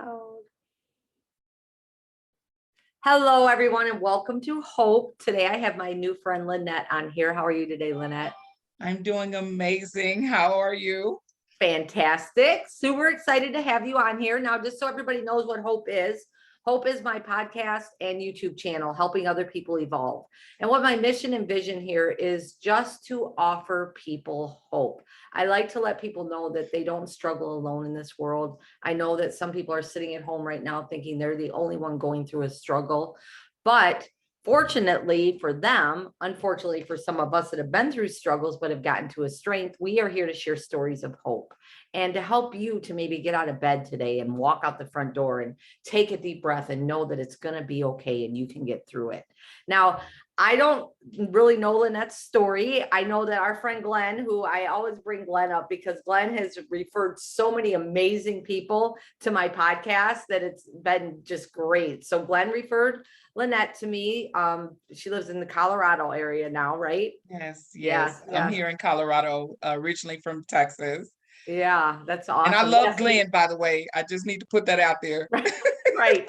Oh. Hello, everyone, and welcome to Hope. Today, I have my new friend LaNette on here. How are you today, LaNette? I'm doing amazing. How are you? Fantastic. Super excited to have you on here. Now, just so everybody knows what Hope is my podcast and YouTube channel, helping other people evolve. And what my mission and vision here is just to offer people hope. I like to let people know that they don't struggle alone in this world. I know that some people are sitting at home right now thinking they're the only one going through a struggle, but fortunately for them, unfortunately for some of us that have been through struggles but have gotten to a strength, we are here to share stories of hope and to help you to maybe get out of bed today and walk out the front door and take a deep breath and know that it's going to be okay and you can get through it. Now, I don't really know LaNette's story. I know that our friend Glenn, who I always bring Glenn up because Glenn has referred so many amazing people to my podcast that it's been just great. So Glenn referred LaNette to me. She lives in the Colorado area now, right? Yes, Yeah, yes. I'm yeah, here in Colorado, originally from Texas. yeah. That's And I awesome. love Yes, Glenn, by the way. I just need to put that out there. right.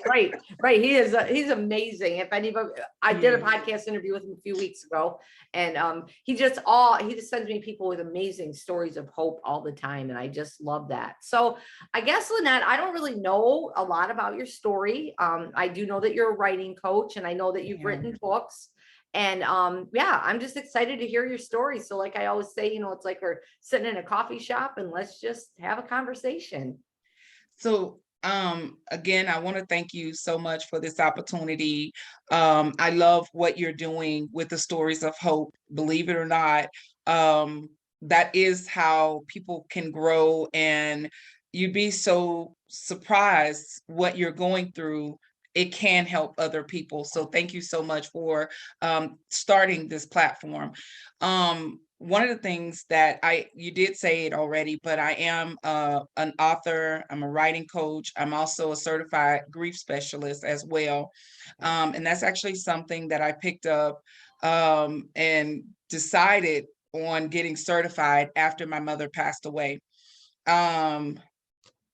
He's amazing. If anybody, I did a Yes. podcast interview with him a few weeks ago, and he just sends me people with amazing stories of hope all the time, and I just love that. So I guess LaNette, I don't really know a lot about your story. I do know that you're a writing coach, and I know that you've Yeah. written books. And yeah, I'm just excited to hear your story. So, like I always say, it's like we're sitting in a coffee shop and let's just have a conversation. So, again, I want to thank you so much for this opportunity. I love what you're doing with the stories of hope. Believe it or not, that is how people can grow, and you'd be so surprised what you're going through. It can help other people. So thank you so much for starting this platform. One of the things that you did say it already, but I am an author, I'm a writing coach, I'm also a certified grief specialist as well. And that's actually something that I picked up and decided on getting certified after my mother passed away. Um,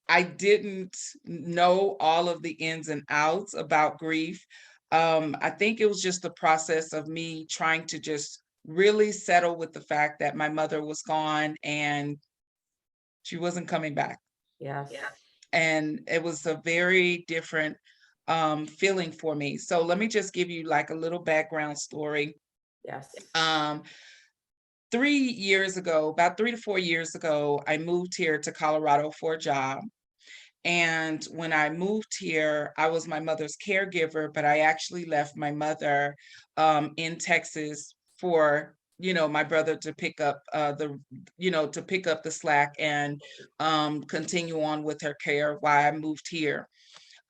I didn't know all of the ins and outs about grief. I think it was just the process of me trying to just really settle with the fact that my mother was gone and she wasn't coming back. Yes. And it was a very different feeling for me. So let me just give you like a little background story. Yes. Um, 3 years ago, about 3 to 4 years ago, I moved here to Colorado for a job. And when I moved here, I was my mother's caregiver, but I actually left my mother in Texas for my brother to pick up to pick up the slack and continue on with her care while I moved here.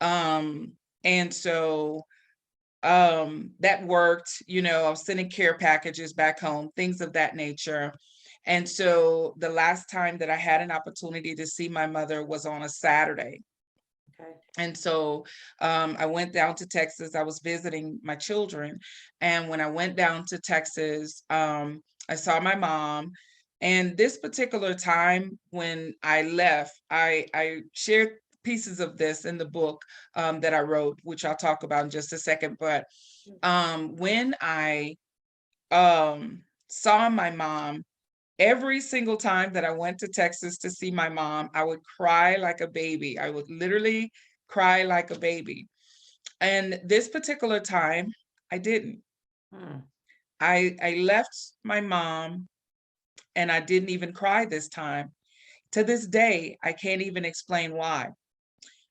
And so that worked. I was sending care packages back home, things of that nature. And so the last time that I had an opportunity to see my mother was on a Saturday. Okay. And so I went down to Texas. I was visiting my children. And when I went down to Texas, I saw my mom. And this particular time when I left, I shared pieces of this in the book that I wrote, which I'll talk about in just a second. But when I saw my mom, every single time that I went to Texas to see my mom, I would cry like a baby. I would literally cry like a baby. And this particular time, I didn't. Hmm. I left my mom and I didn't even cry this time. To this day, I can't even explain why.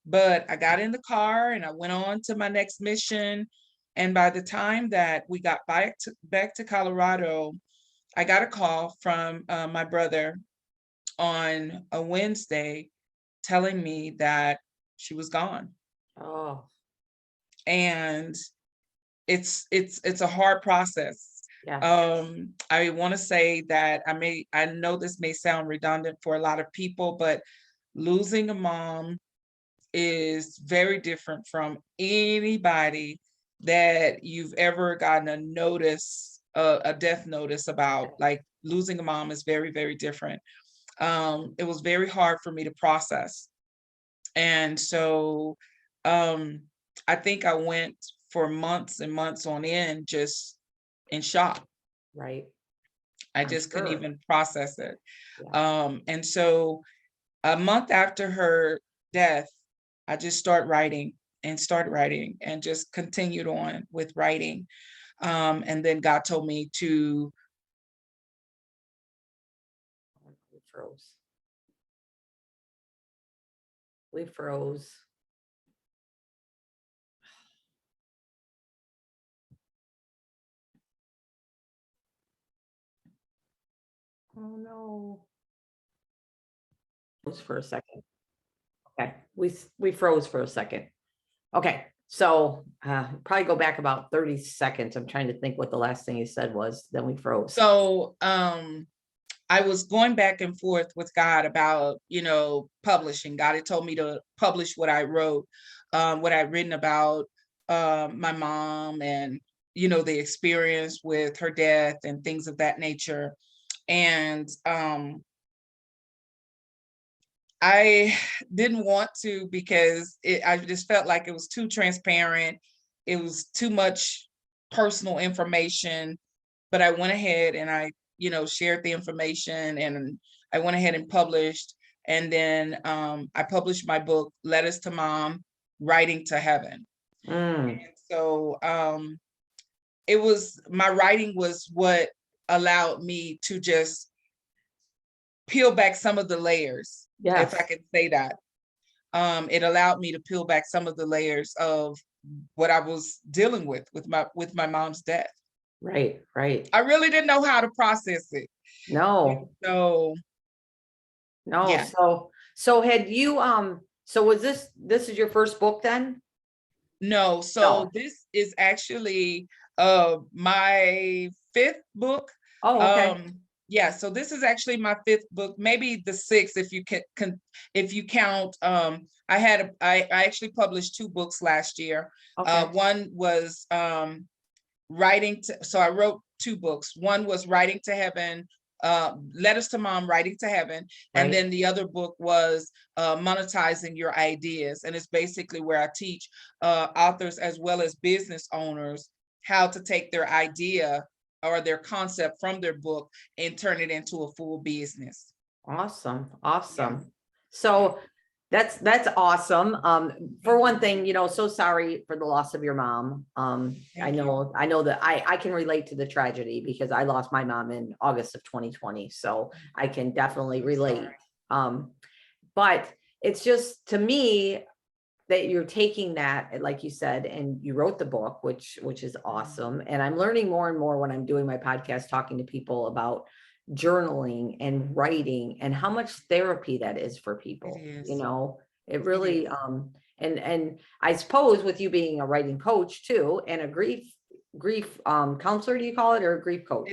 But I got in the car and I went on to my next mission. And by the time that we got back to Colorado, I got a call from my brother on a Wednesday telling me that she was gone. Oh, And it's a hard process. yes. I want to say that I know this may sound redundant for a lot of people, but losing a mom is very different from anybody that you've ever gotten a notice, a death notice about. Like losing a mom is very, very different. It was very hard for me to process. And so I think I went for months and months on end just in shock. Right. I I'm just couldn't sure. even process it. Yeah. And so a month after her death, I just started writing and just continued on with writing. And then God told me to, We froze. We froze. Oh no. Froze for a second. Okay. We froze for a second. Okay. So probably go back about 30 seconds. I'm trying to think what the last thing you said was. Then we froze. so I was going back and forth with God about, publishing. God had told me to publish what I wrote, what I'd written about my mom and, the experience with her death and things of that nature. And I didn't want to because I just felt like it was too transparent. It was too much personal information, but I went ahead and I, shared the information and I went ahead and published. And then I published my book, Letters to Mom, Writing to Heaven. Mm, And so my writing was what allowed me to just peel back some of the layers, if I yes. could say that. It allowed me to peel back some of the layers of what I was dealing with my mom's death. Right. Right. I really didn't know how to process it. And No. so, No. yeah, So had you so was this is your first book then? no. So No. this is actually my fifth book. Oh, okay. Yeah, so this is actually my fifth book, maybe the sixth if you if you count. I actually published two books last year. Okay. One was so I wrote two books. One was Writing to Heaven, Letters to Mom, Writing to Heaven. And Right. then the other book was Monetizing Your Ideas. And it's basically where I teach authors as well as business owners how to take their idea or their concept from their book and turn it into a full business. Awesome. Yeah. Awesome. So that's awesome. For one thing, so sorry for the loss of your mom. I Thank you. know that I can relate to the tragedy because I lost my mom in August of 2020. So I can definitely relate. Sorry. Um, but it's just to me that you're taking that, like you said, and you wrote the book, which is awesome. And I'm learning more and more when I'm doing my podcast, talking to people about journaling and writing and how much therapy that is for It people. is. It It really is. and I suppose with you being a writing coach too, and a grief counselor, do you call it, or a grief coach?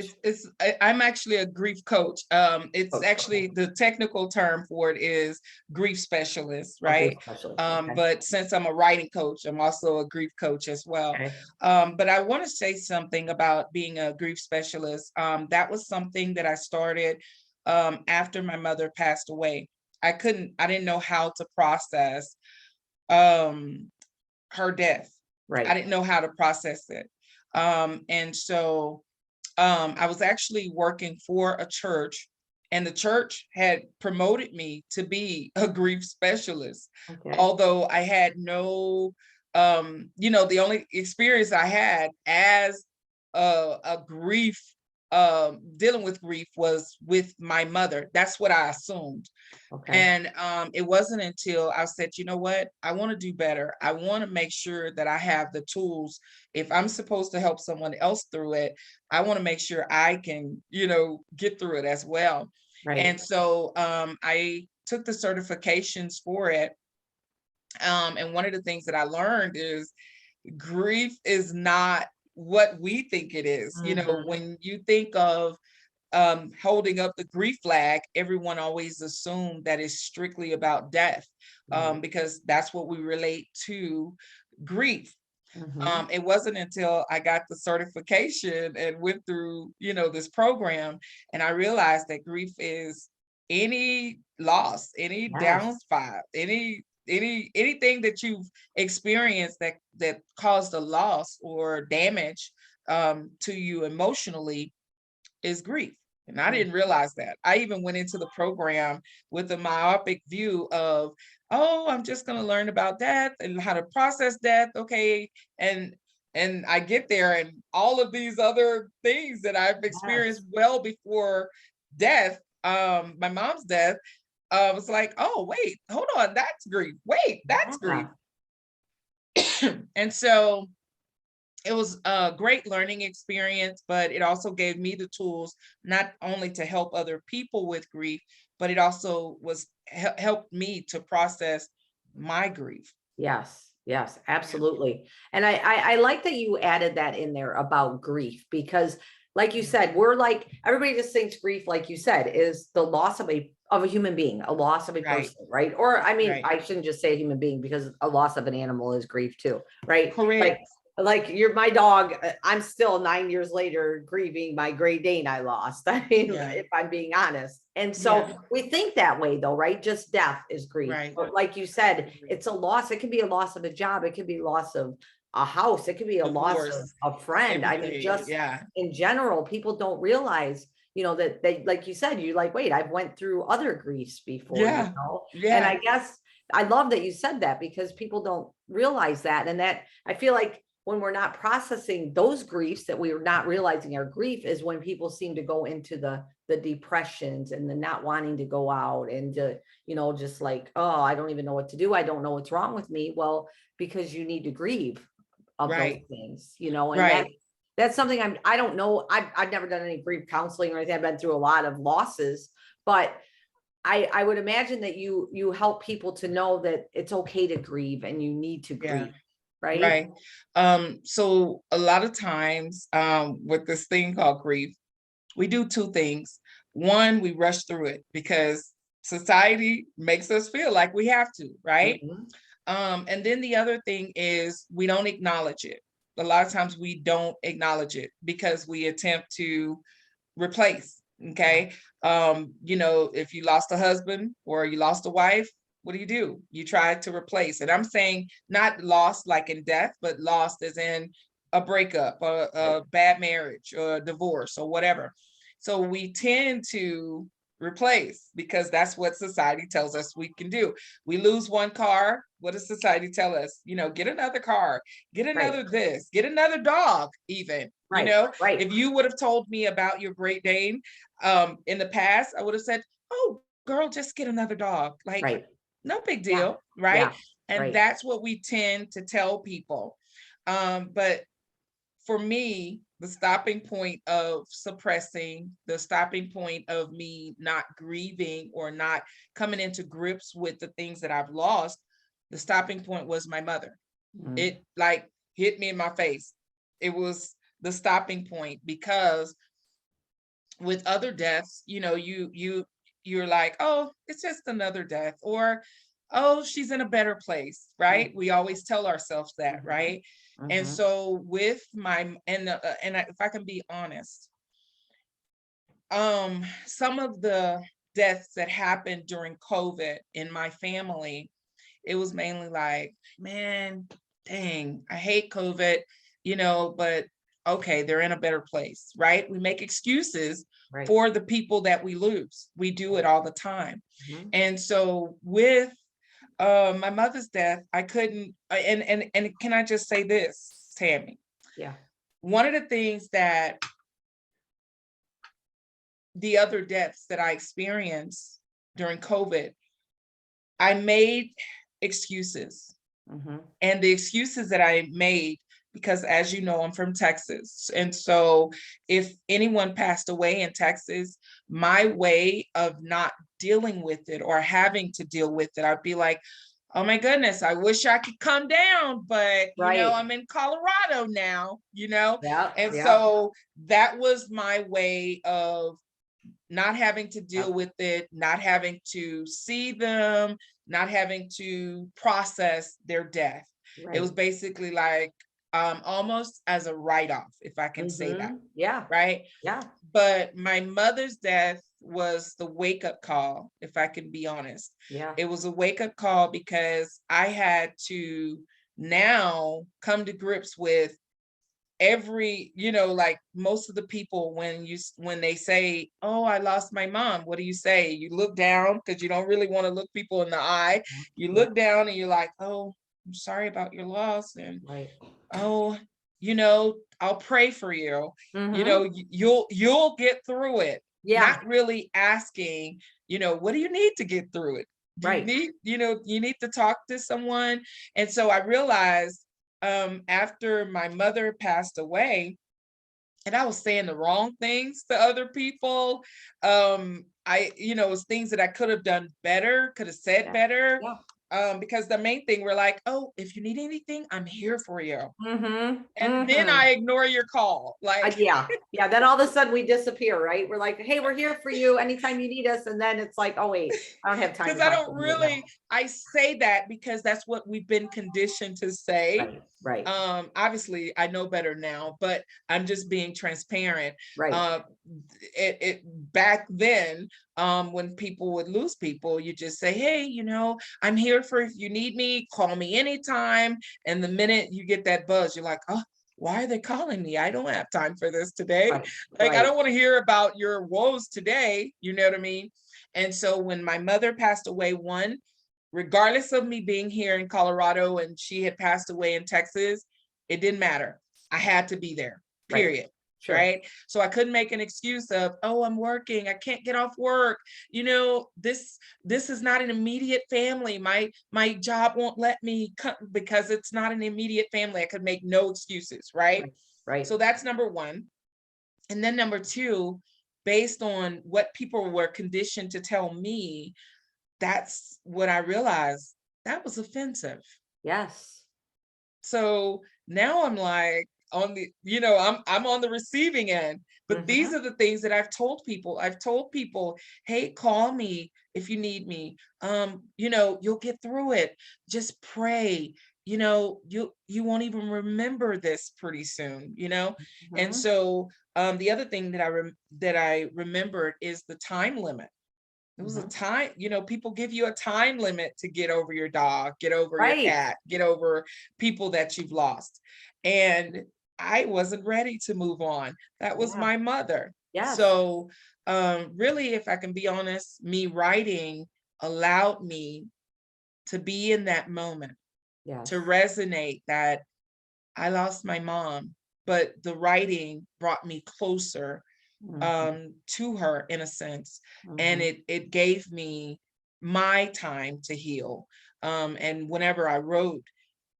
I'm actually a grief coach. It's Coach, okay. actually the technical term for it is grief specialist, A grief right? specialist. Okay. But since I'm a writing coach, I'm also a grief coach as well. Okay. But I want to say something about being a grief specialist. That was something that I started after my mother passed away. I didn't know how to process um, her death. I Right. didn't know how to process it. And so I was actually working for a church, and the church had promoted me to be a grief specialist, Okay. although I had no, the only experience I had as a grief, dealing with grief was with my mother. That's what I assumed. Okay. And it wasn't until I said, you know what, I want to do better. I want to make sure that I have the tools. If I'm supposed to help someone else through it, I want to make sure I can, get through it as well. Right. And so I took the certifications for it. And one of the things that I learned is grief is not what we think it is. Mhm. When you think of holding up the grief flag, everyone always assumed that it's strictly about death, Right. because that's what we relate to grief. Mhm. It wasn't until I got the certification and went through, this program, and I realized that grief is any loss, any Yes. downside, any anything that you've experienced that caused a loss or damage to you emotionally is grief. And I didn't realize that. I even went into the program with a myopic view of, oh, I'm just going to learn about death and how to process death. Okay. And I get there, and all of these other things that I've experienced well before death, my mom's death, was like, oh, wait, hold on, that's grief. Wait, that's grief. And so it was a great learning experience, but it also gave me the tools not only to help other people with grief, but it also helped me to process my grief. Yes, yes, absolutely. And I like that you added that in there about grief, because like you said, we're like, everybody just thinks grief, like you said, is the loss of a human being, a loss of a Right. person, right? Or I mean, Right. I shouldn't just say a human being, because a loss of an animal is grief too, right? Correct. Like you're my dog. I'm still 9 years later grieving my Great Dane I lost. I mean, if I'm being honest. And so we think that way though, right? Just death is grief. Right. But like you said, it's a loss. It can be a loss of a job. It can be loss of a house. It could be a loss of a friend. I mean, just in general, people don't realize, you know, that they, like you said, you like, wait, I've went through other griefs before, you know? And I guess I love that you said that, because people don't realize that. And that I feel like when we're not processing those griefs, that we are not realizing our grief, is when people seem to go into the depressions and the not wanting to go out and you know, just like, oh, I don't even know what to do. I don't know what's wrong with me. Well, because you need to grieve of those things, you know, and that's something I don't know. I've never done any grief counseling or anything. I've been through a lot of losses, but I would imagine that you help people to know that it's okay to grieve and you need to grieve. Right. So a lot of times with this thing called grief, we do two things. One, we rush through it because society makes us feel like we have to, right? And then the other thing is we don't acknowledge it. A lot of times we don't acknowledge it because we attempt to replace. Okay. You know, if you lost a husband or you lost a wife, what do? You try to replace. And I'm saying not lost like in death, but lost as in a breakup, or a bad marriage, or a divorce, or whatever. So we tend to replace because that's what society tells us we can do. We lose one car. What does society tell us? You know, get another car, get another this, get another dog, even. You know, if you would have told me about your Great Dane in the past, I would have said, oh, girl, just get another dog. Like, no big deal, right? And that's what we tend to tell people. But for me, the stopping point of suppressing, the stopping point of me not grieving or not coming into grips with the things that I've lost, the stopping point was my mother. It like hit me in my face. It was the stopping point, because with other deaths, you know, you're like, oh, it's just another death, or oh, she's in a better place, right? We always tell ourselves that, right? And so with my if I can be honest, some of the deaths that happened during COVID in my family, it was mainly like, man, dang, I hate COVID, you know, but okay, they're in a better place, right? We make excuses for the people that we lose. We do it all the time. And so with my mother's death, I couldn't, and can I just say this, Tammy? One of the things that the other deaths that I experienced during COVID, I made excuses. And the excuses that I made, because as you know, I'm from Texas. And so if anyone passed away in Texas, my way of not dealing with it or having to deal with it, I'd be like, oh my goodness, I wish I could come down, but you know, I'm in Colorado now, you know? And so that was my way of not having to deal with it, not having to see them, not having to process their death. It was basically like, almost as a write-off, if I can say that, Yeah. right? Yeah. But my mother's death was the wake-up call, if I can be honest. Yeah. It was a wake-up call because I had to now come to grips with every, like most of the people, when they say, oh, I lost my mom, what do you say? You look down because you don't really want to look people in the eye. You Yeah. look down and you're like, oh, I'm sorry about your loss. And Right. oh, I'll pray for you. Mm-hmm. You'll get through it. Yeah. Not really asking, what do you need to get through it? Do you Right. need, you need to talk to someone? And so I realized after my mother passed away, and I was saying the wrong things to other people. It was things that I could have done better, could have said Yeah. better. Yeah. Because the main thing, we're like, oh, if you need anything, I'm here for you. Mm-hmm. And then Mm-hmm. I ignore your call. Like, Yeah. Yeah. Then all of a sudden we disappear, right? We're like, hey, we're here for you anytime you need us. And then it's like, oh, wait, I don't have time because to talk to you right now. I say that because that's what we've been conditioned to say. Right. Right. Obviously I know better now, but I'm just being transparent. Right. uh it back then, when people would lose people, you just say, hey, I'm here for, if you need me, call me anytime. And the minute you get that buzz, you're like, oh, why are they calling me? I don't have time for this today. Right. Like, I Right. don't want to hear about your woes today, you know what I mean? And so when my mother passed away, regardless of me being here in Colorado and she had passed away in Texas, it didn't matter. I had to be there, Right. period. Sure. Right. So I couldn't make an excuse of, oh, I'm working, I can't get off work. This is not an immediate family. My job won't let me come because it's not an immediate family. I could make no excuses. Right. Right. Right. So that's number one. And then number two, based on what people were conditioned to tell me, that's what I realized, that was offensive. Yes. So now I'm like, I'm on the receiving end. But these Mm-hmm. are the things that I've told people. I've told people, hey, call me if you need me. You'll get through it. Just pray. You won't even remember this pretty soon. And Mm-hmm. so the other thing that I remembered is the time limit. It was a Mm-hmm. time, people give you a time limit to get over your dog, get over your Right. cat, get over people that you've lost. And I wasn't ready to move on. That was Yeah. my mother. Yes. So really, if I can be honest, me writing allowed me to be in that moment, to Yes. resonate that I lost my mom, but the writing brought me closer Mm-hmm. to her, in a sense. And Mm-hmm. it gave me my time to heal. And whenever I wrote,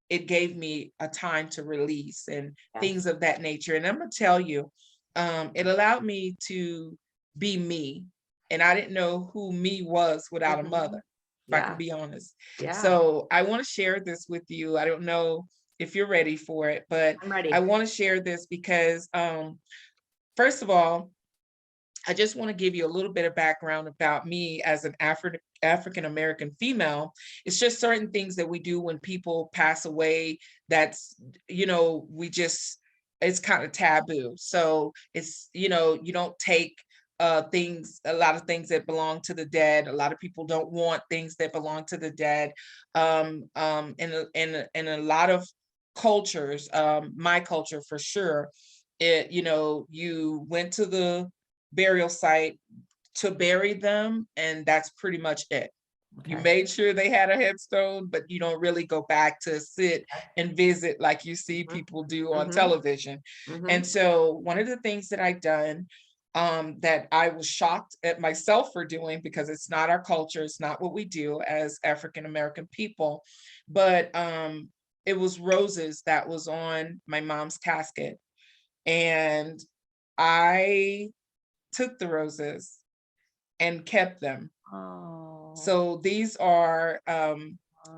it gave me a time to release and things Yes. of that nature. And I'm gonna tell you, it allowed me to be me. And I didn't know who me was without a Mm-hmm. mother, if I can Yeah. be honest. Yeah. So I want to share this with you. I don't know if you're ready for it, but I'm I ready. want to share this because first of all, I just want to give you a little bit of background about me as an African American female. It's just certain things that we do when people pass away that's, we just, it's kind of taboo. So it's, you don't take a lot of things that belong to the dead. A lot of people don't want things that belong to the dead. In a lot of cultures, my culture for sure, you went to the burial site to bury them, and that's pretty much it. You Okay. made sure they had a headstone, but you don't really go back to sit and visit like you see people do on Mm-hmm. television. Mm-hmm. And so one of the things that I've done, that I was shocked at myself for doing, because it's not our culture, it's not what we do as African American people, but it was roses that was on my mom's casket. And I took the roses and kept them. Oh. So these are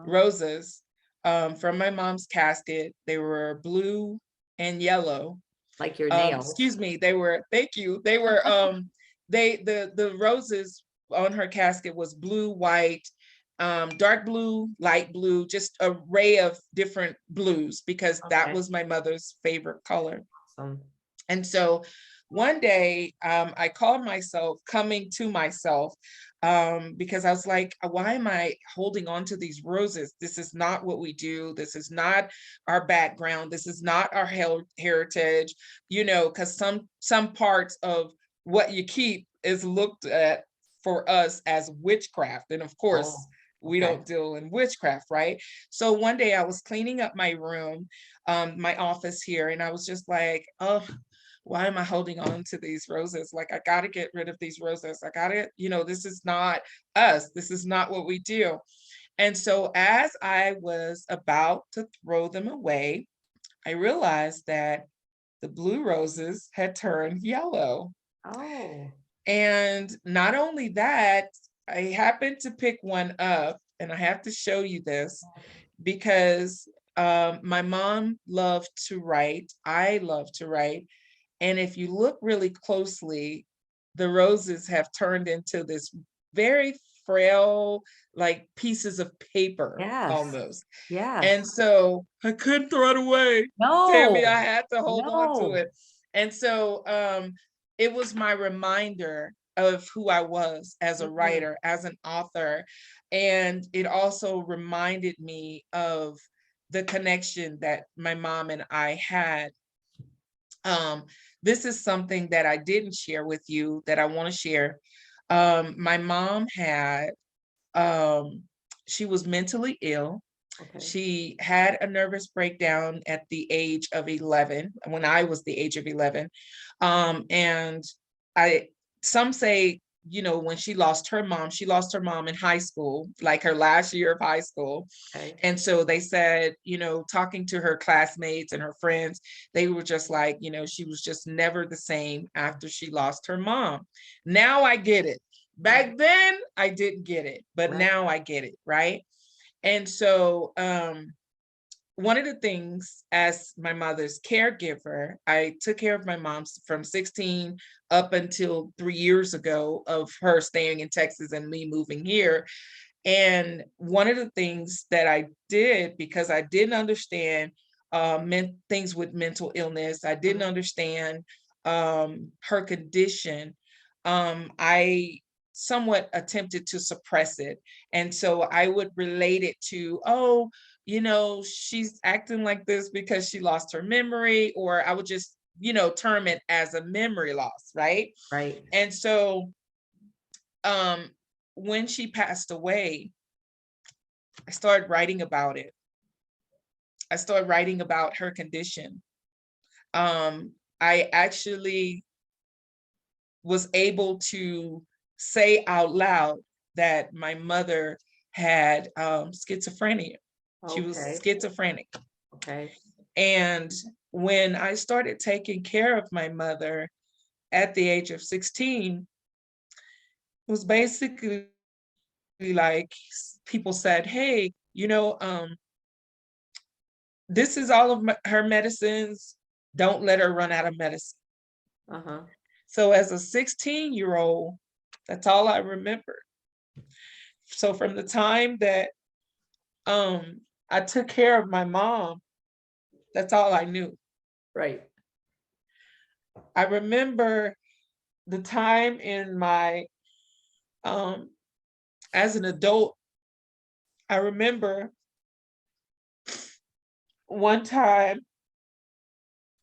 roses from my mom's casket. They were blue and yellow. Like your nails. Excuse me, they were, thank you. They were the roses on her casket was blue, white, dark blue, light blue, just an array of different blues, because that Okay. was my mother's favorite color. Awesome. And so one day I called myself coming to myself, because I was like, why am I holding on to these roses? This is not what we do. This is not our background. This is not our heritage, you know, because some parts of what you keep is looked at for us as witchcraft. And of course, Oh, we okay. don't deal in witchcraft, right? So one day I was cleaning up my room, my office here, and I was just like, oh, why am I holding on to these roses? Like, I got to get rid of these roses. I got to, you know, this is not us. This is not what we do. And so as I was about to throw them away, I realized that the blue roses had turned yellow. Oh, And not only that, I happened to pick one up, and I have to show you this because my mom loved to write. I love to write. And if you look really closely, the roses have turned into this very frail, like pieces of paper yes. almost. Yes. And so I couldn't throw it away. Tammy, I No, had to hold on to no. it. And so it was my reminder of who I was as a Mhm. writer, as an author. And it also reminded me of the connection that my mom and I had. Um, this is something that I didn't share with you that I want to share. My mom had, um, she was mentally ill. Okay. She had a nervous breakdown at the age of 11, when I was the age of 11. And I, some say, you know, when she lost her mom in high school, like her last year of high school. Okay. And so they said, you know, talking to her classmates and her friends, they were just like, you know, she was just never the same after she lost her mom. Now I get it. Right. Back then, I didn't get it, but Right. now I get it, right? And so one of the things, as my mother's caregiver, I took care of my mom from 16 up until 3 years ago of her staying in Texas and me moving here. And one of the things that I did, because I didn't understand things with mental illness, I didn't understand her condition, I somewhat attempted to suppress it. And so I would relate it to, oh, you know, she's acting like this because she lost her memory, or I would just, you know, term it as a memory loss, right? Right. And so um, when she passed away, I started writing about it. I started writing about her condition. I actually was able to say out loud that my mother had schizophrenia. She was Okay. schizophrenic. Okay. And when I started taking care of my mother at the age of 16, it was basically like people said, hey, you know, this is all of her medicines. Don't let her run out of medicine. Uh-huh. So as a 16-year-old, that's all I remember. So from the time that I took care of my mom, that's all I knew. Right. I remember the time in my um as an adult, I remember one time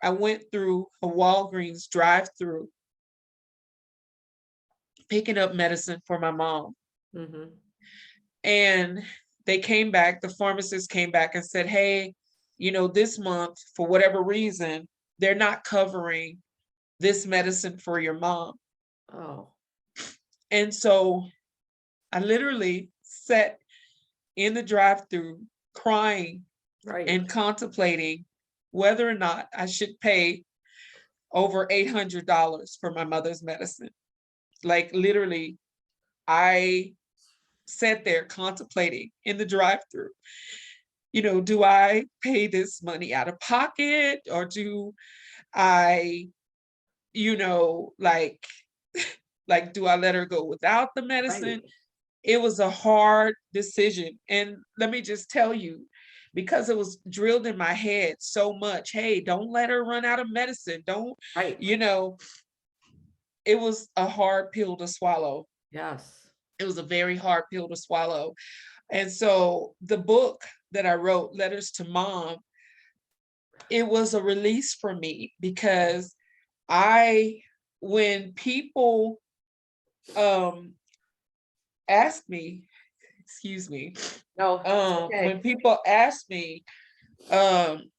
I went through a Walgreens drive-through picking up medicine for my mom. Mm-hmm. And they came back, the pharmacist came back and said, hey, you know, this month, for whatever reason, they're not covering this medicine for your mom. Oh, And so I literally sat in the drive-through crying right. and contemplating whether or not I should pay over $800 for my mother's medicine. Like literally, I sat there contemplating in the drive-through, you know, do I pay this money out of pocket, or do I, you know, like do I let her go without the medicine? Right. it was a hard decision. And let me just tell you, because it was drilled in my head so much, hey, don't let her run out of medicine. Don't, Right. you know, it was a hard pill to swallow. Yes. It was a very hard pill to swallow. And so the book that I wrote, Letters to Mom, it was a release for me because when people ask me, excuse me, No, it's when okay. people ask me um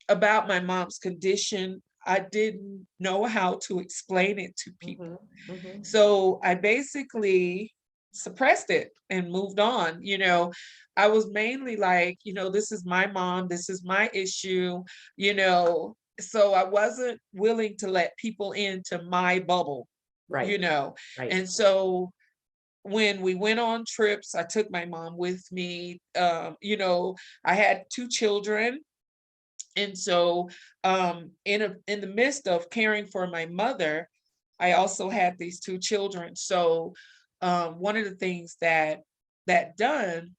about my mom's condition, I didn't know how to explain it to Mhm, people. mhm. So I basically suppressed it and moved on. I was mainly like, this is my mom, this is my issue, so I wasn't willing to let people into my bubble, you Right, know. right. And so when we went on trips, I took my mom with me. I had two children, and so in the midst of caring for my mother, I also had these two children. So one of the things that done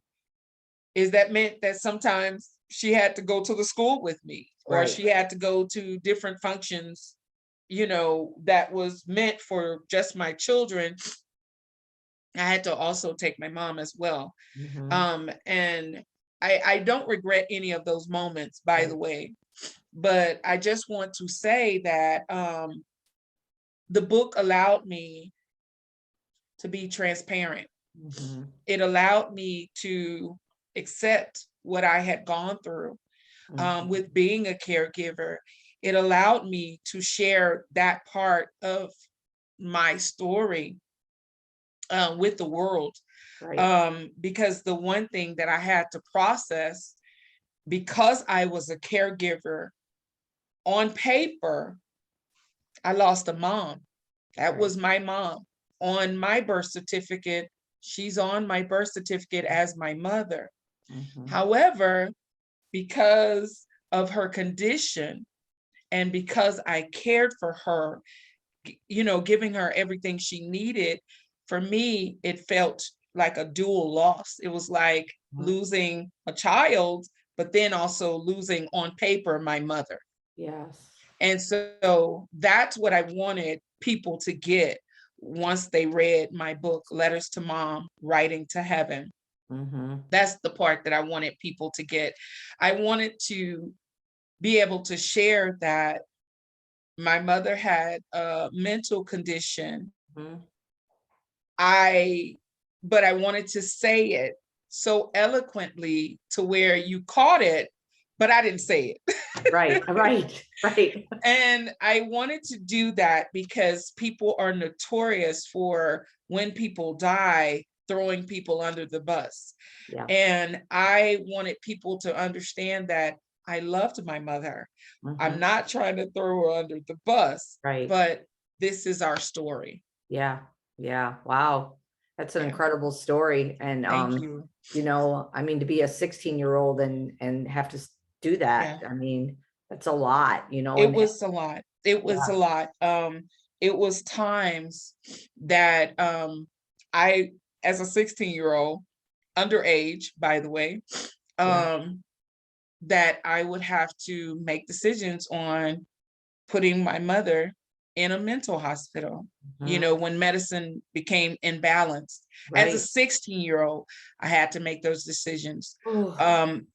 is that meant that sometimes she had to go to the school with me, or Right. she had to go to different functions, that was meant for just my children. I had to also take my mom as well. Mhm. And I don't regret any of those moments, by the Right. way. But I just want to say that the book allowed me to be transparent. Mhm. It allowed me to accept what I had gone through Mhm. with being a caregiver. It allowed me to share that part of my story with the world. Right. Because the one thing that I had to process, because I was a caregiver, on paper, I lost a mom. That Right. was my mom. On my birth certificate, she's on my birth certificate as my mother. Mhm. However, because of her condition and because I cared for her, giving her everything she needed, for me, it felt like a dual loss. It was like Mhm. losing a child, but then also losing on paper my mother. Yes. And so that's what I wanted people to get once they read my book, Letters to Mom, Writing to Heaven. Mhm. That's the part that I wanted people to get. I wanted to be able to share that my mother had a mental condition. Mhm. I but I wanted to say it so eloquently to where you caught it, but I didn't say it. Right. Right. Right. And I wanted to do that because people are notorious for, when people die, throwing people under the bus. Yeah. And I wanted people to understand that I loved my mother. I'm Mhm. not trying to throw her under the bus, Right. but this is our story. Yeah. Yeah. Wow. That's an Yeah. incredible story. And Thank you. I mean, to be a 16-year-old and have to do that, Yeah. I mean, that's a lot, It and was a lot. It was a yeah. lot. It was times that I, as a 16-year-old, underage, by the way, Yeah. um, that I would have to make decisions on putting my mother in a mental hospital, Mhm. when medicine became imbalanced. As a Right. 16-year-old, I had to make those decisions. Oh,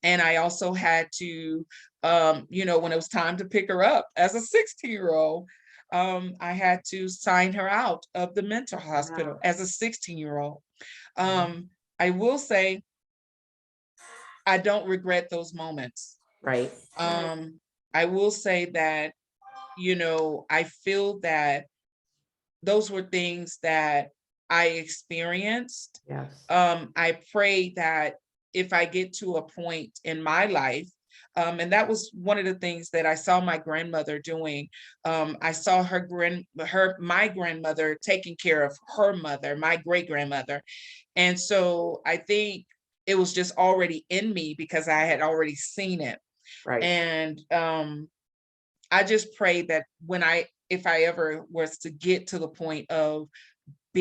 And I also had to, when it was time to pick her up as a 16-year-old, I had to sign her out of the mental yeah. hospital as a 16-year-old. Yeah. I will say I don't regret those moments. Right. Right. I will say that, I feel that those were things that I experienced. Yes. I pray that if I get to a point in my life, and that was one of the things that I saw my grandmother doing. I saw my grandmother taking care of her mother, my great grandmother. And so I think it was just already in me because I had already seen it. Right. And I just pray that if I ever was to get to the point of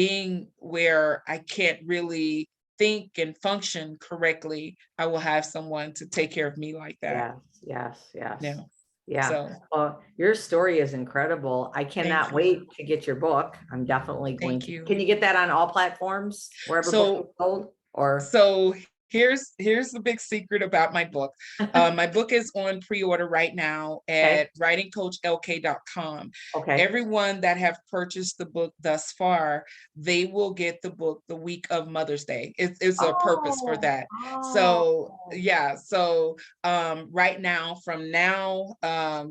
being where I can't really think and function correctly, I will have someone to take care of me like that. Yes, yes, yes. Yeah. Yeah. So Well, your story is incredible. I thank cannot you. wait to get your book. I'm definitely going Thank to. you. Can you get that on all platforms wherever books So are sold? Or So here's the big secret about my book. My book is on pre-order right now okay, at writingcoachlk.com. okay. Everyone that have purchased the book thus far, they will get the book the week of Mother's Day. It's a purpose for Oh, that. So oh, yeah, so right now, from now,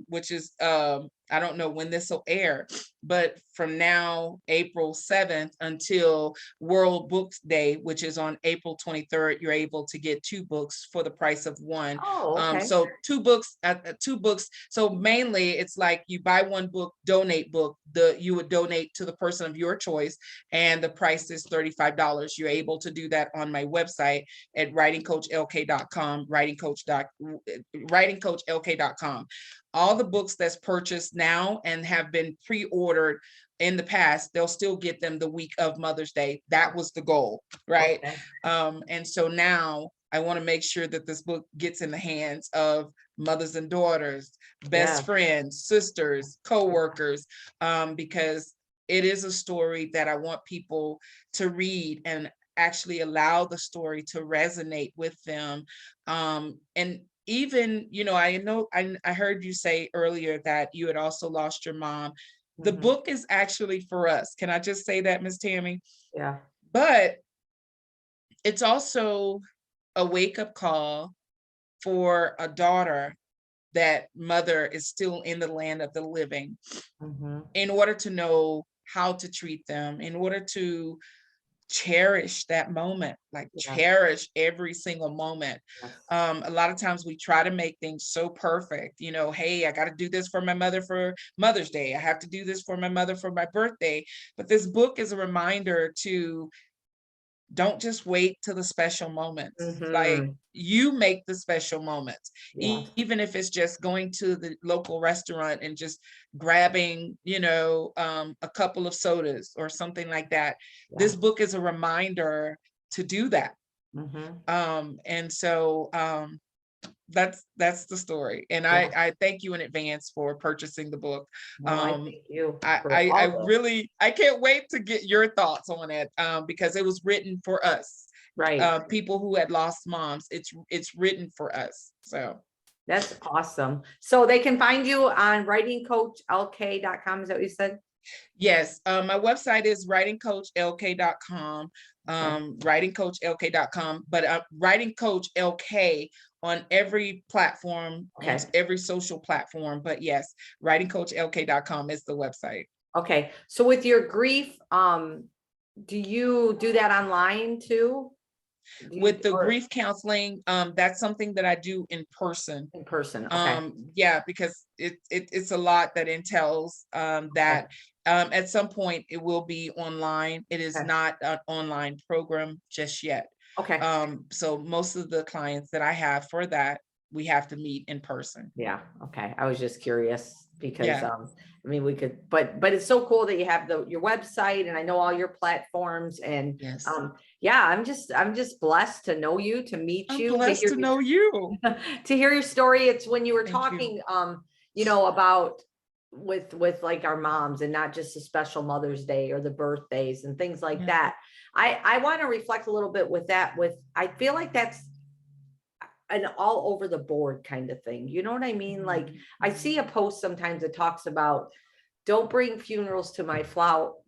which is I don't know when this will air, but from now, April 7th until World Books Day, which is on April 23rd, you're able to get 2 books for the price of 1. oh, okay. So 2 books, 2 books. So mainly it's like you buy 1 book, donate book, you would donate to the person of your choice, and the price is $35. You're able to do that on my website at writingcoachlk.com, writingcoachlk.com. All the books that's purchased now and have been pre-ordered in the past, they'll still get them the week of Mother's Day. That was the goal, right? Okay. And so now I want to make sure that this book gets in the hands of mothers and daughters, Yeah. best friends, sisters, co-workers, because it is a story that I want people to read and actually allow the story to resonate with them. And even, I heard you say earlier that you had also lost your mom. The Mhm. book is actually for us. Can I just say that, Miss Tammy? Yeah. But it's also a wake-up call for a daughter that mother is still in the land of the living, Mhm. in order to know how to treat them, in order to cherish that moment, like Yeah. cherish every single moment. Yes. A lot of times we try to make things so perfect, hey, I got to do this for my mother for Mother's Day. I have to do this for my mother for my birthday. But this book is a reminder to don't just wait till the special moments. Like, Mhm. you make the special moments, Yes. even if it's just going to the local restaurant and just grabbing, a couple of sodas or something like that. Yeah. This book is a reminder to do that. Mhm. And so that's the story. And Yeah. I thank you in advance for purchasing the book. No, I Um, thank you I, for I I all this. really I can't wait to get your thoughts on it, because it was written for us, Right. people who had lost moms. It's written for us. So That's awesome. So they can find you on writingcoachlk.com. Is that what you said? yes, my website is writingcoachlk.com, Okay. writingcoachlk.com, but writing coach LK on every platform, on Okay. every social platform. But yes, writingcoachlk.com is the website. Okay. So with your grief, do you do that online too? Do you, With the or grief counseling, that's something that I do in person. in person? Okay. Yeah, because it's a lot that entails, Okay. that at some point it will be online. It is Okay. not an online program just yet. Okay. So most of the clients that I have for that, we have to meet in person. Yeah. Okay. I was just curious because Yeah. I mean we could, but it's so cool that you have your website and I know all your platforms and Yes. yeah, I'm just blessed to know you, to meet I'm you, to blessed hear to know you. to hear your story. It's when you were Thank you. talking about with like our moms and not just the special Mother's Day or the birthdays and things like Yeah. that. I want to reflect a little bit with that. I feel like that's an all over the board kind of thing. You know what I mean? Like I see a post sometimes that talks about don't bring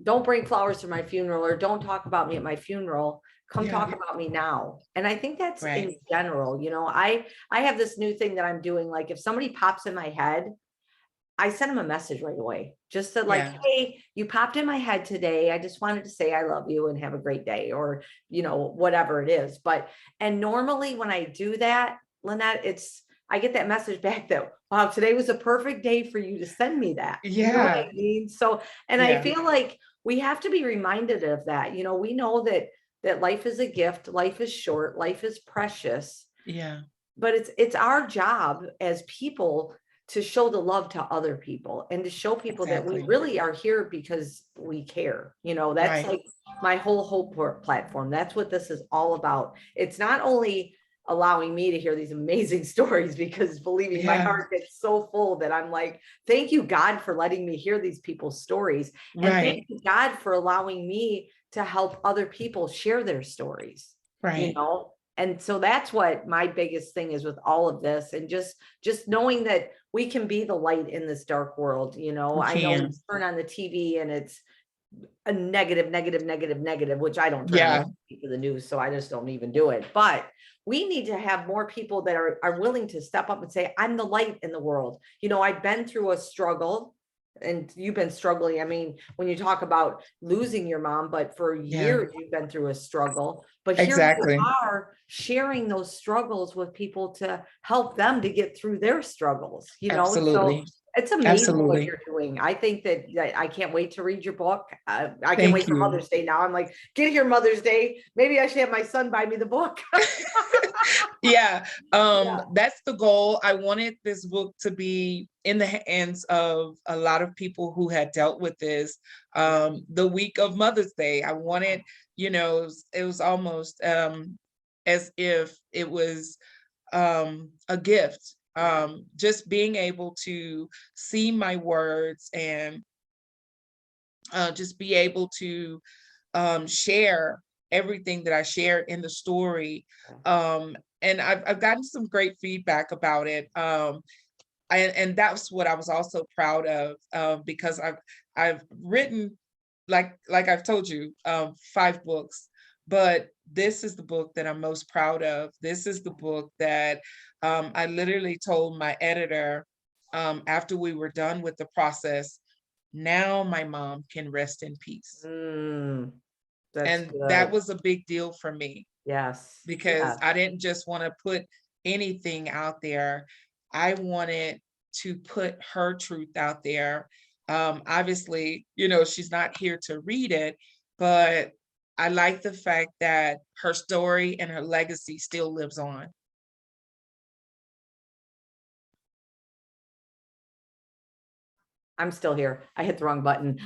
don't bring flowers to my funeral, or don't talk about me at my funeral. Come Yeah. talk about me now. And I think that's Right. in general, I have this new thing that I'm doing. Like if somebody pops in my head, I send them a message right away. Just to like, Yeah. hey, you popped in my head today. I just wanted to say I love you and have a great day, or whatever it is. And normally when I do that, LaNette, I get that message back that, wow, today was a perfect day for you to send me that. You know what Yeah. I mean? So, and I Yeah. feel like we have to be reminded of that. We know that life is a gift, life is short, life is precious, Yeah. but it's our job as people to show the love to other people and to show people that we Exactly. really are here because we care. That's Right. like my whole Hope platform. That's what this is all about. It's not only allowing me to hear these amazing stories, because believe me, my Yeah. heart gets so full that I'm like, thank you, God, for letting me hear these people's stories. And thank Right. you, God, for allowing me to help other people share their stories, Right. and so that's what my biggest thing is with all of this. And just knowing that we can be the light in this dark world. We I know we can. turn on the TV and it's a negative, negative, negative, negative, which I don't turn on Yeah. the TV for the news, so I just don't even do it. But we need to have more people that are willing to step up and say, I'm the light in the world. I've been through a struggle, and you've been struggling. I mean, when you talk about losing your mom, but for Yeah. years you've been through a struggle. But here you Exactly. are sharing those struggles with people to help them to get through their struggles, so Absolutely. it's amazing what Absolutely. you're doing. I think that I can't wait to read your book. I can't Thank wait for you. Mother's Day now. I'm like, get here Mother's Day. Maybe I should have my son buy me the book. Yeah. Yeah. That's the goal. I wanted this book to be in the hands of a lot of people who had dealt with this the week of Mother's Day. I wanted, it was almost as if it was a gift. Just being able to see my words and just be able to share everything that I shared in the story. And I've gotten some great feedback about it. And that's what I was also proud of, because I've written, like I've told you, 5 books, but this is the book that I'm most proud of. This is the book that I literally told my editor after we were done with the process, now my mom can rest in peace. That's And that good. was a big deal for me Yes. because Yes. I didn't just want to put anything out there. I wanted to put her truth out there. Obviously, she's not here to read it, but I like the fact that her story and her legacy still lives on. I'm still here. I hit the wrong button.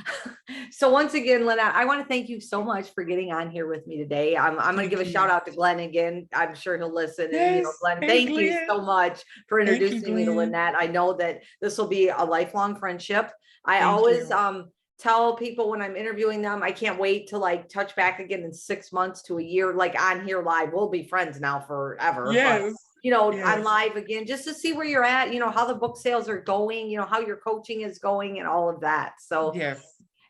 So once again, LaNette, I want to thank you so much for getting on here with me today. I'm going to give Thank a shout you. out to Glenn again. I'm sure he'll listen. And, Yes. Glenn, Hey, thank you Glenn. so much for Thank you, introducing me to Glenn. LaNette. I know that this will be a lifelong friendship. I Thank always you. tell people when I'm interviewing them, I can't wait to like touch back again in 6 months to a year, like on here live. We'll be friends now forever, but Yes. on Yes. live again, just to see where you're at, how the book sales are going, how your coaching is going and all of that. So Yes.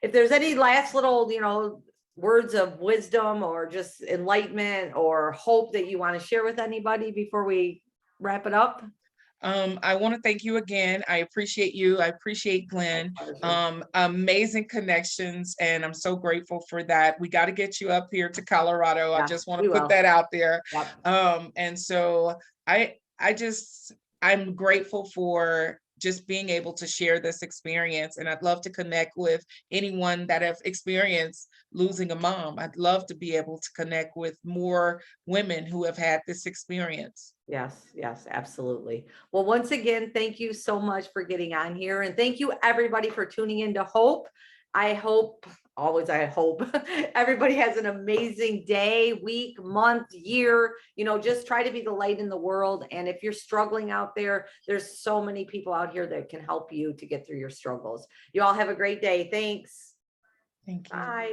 if there's any last little, words of wisdom or just enlightenment or hope that you want to share with anybody before we wrap it up. I want to thank you again. I appreciate you. I appreciate Glenn. Amazing connections, and I'm so grateful for that. We got to get you up here to Colorado. I Yes, just want we to put will. that out there. Yep. And so I'm grateful for just being able to share this experience, and I'd love to connect with anyone that have experienced losing a mom. I'd love to be able to connect with more women who have had this experience. Yes, yes, absolutely. Well, once again, thank you so much for getting on here. And thank you everybody for tuning in to Hope. I hope, always I hope, everybody has an amazing day, week, month, year. Just try to be the light in the world. And if you're struggling out there, there's so many people out here that can help you to get through your struggles. You all have a great day. Thanks. Thank you. Bye.